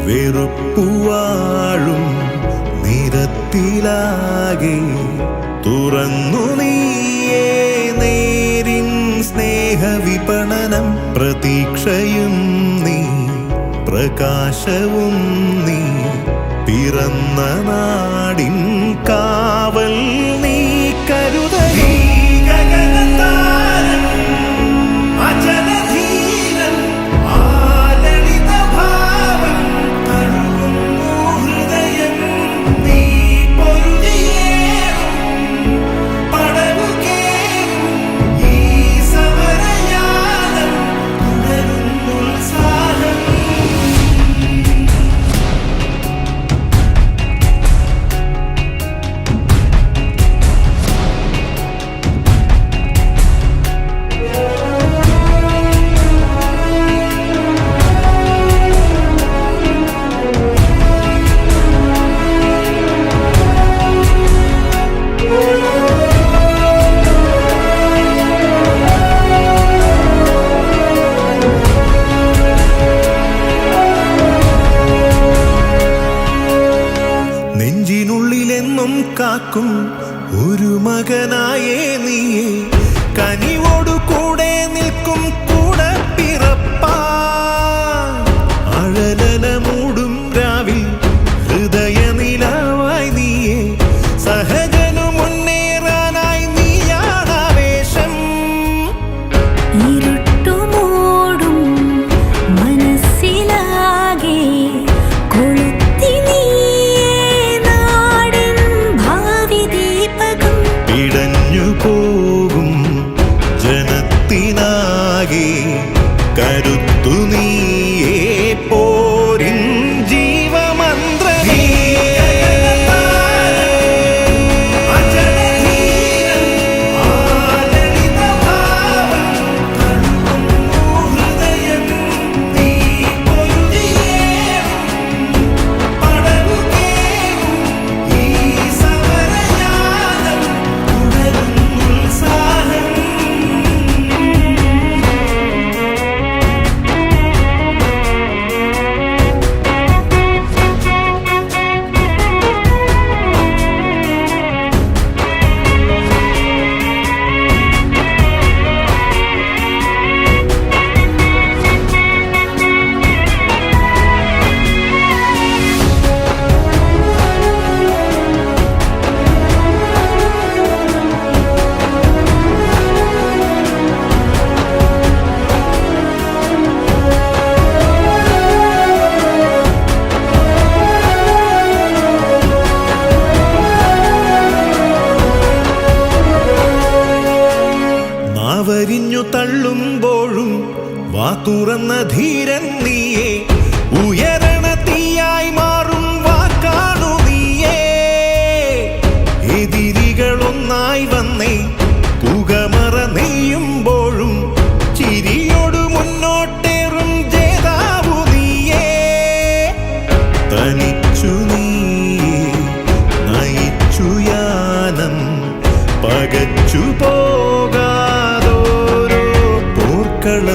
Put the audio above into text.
വെറുപ്പുവാഴും നിരത്തിലാകെ തുറന്നു നീയേ നേരിൻ സ്നേഹവിപണനം പ്രതീക്ഷയും നീ പ്രകാശവും നീ പിറന്ന നാടിൻ കാവൽ നീ കരുതലീ നെഞ്ചിനുള്ളിലെന്നും കാക്കും ഒരു മകനായേ നീയേ കനിവോടു കൂടെ നിൽക്കും കൂടെ പിറപ്പാ അഴലല മൂടും രാവിൽ ഹൃദയനിലാവായി നീയേ സഹജനു മുന്നേറാനായി നീയാണാവേശം ഇരുട്ടുമൂടും മനസ്സിലാകെ പോകും ജനത്തിനാകെ കരുത്തു നീയേ പോരിൻ ജീവമന്ത്രമേ വരിഞ്ഞു തള്ളുമ്പോഴും വാ തുറന്ന ധീരൻ നീയേ ഉയരണ തീയായി മാറും വാക്കാണു നീയേ എതിരികളൊന്നായി വന്നേ പുകമറ നെയ്യുമ്പോഴും ചിരിയോടു മുന്നോട്ടേറും ജേതാവു നീയേ തനിച്ചു നീയേ നയിച്ചു യാനം പകച്ചു പോകാ കള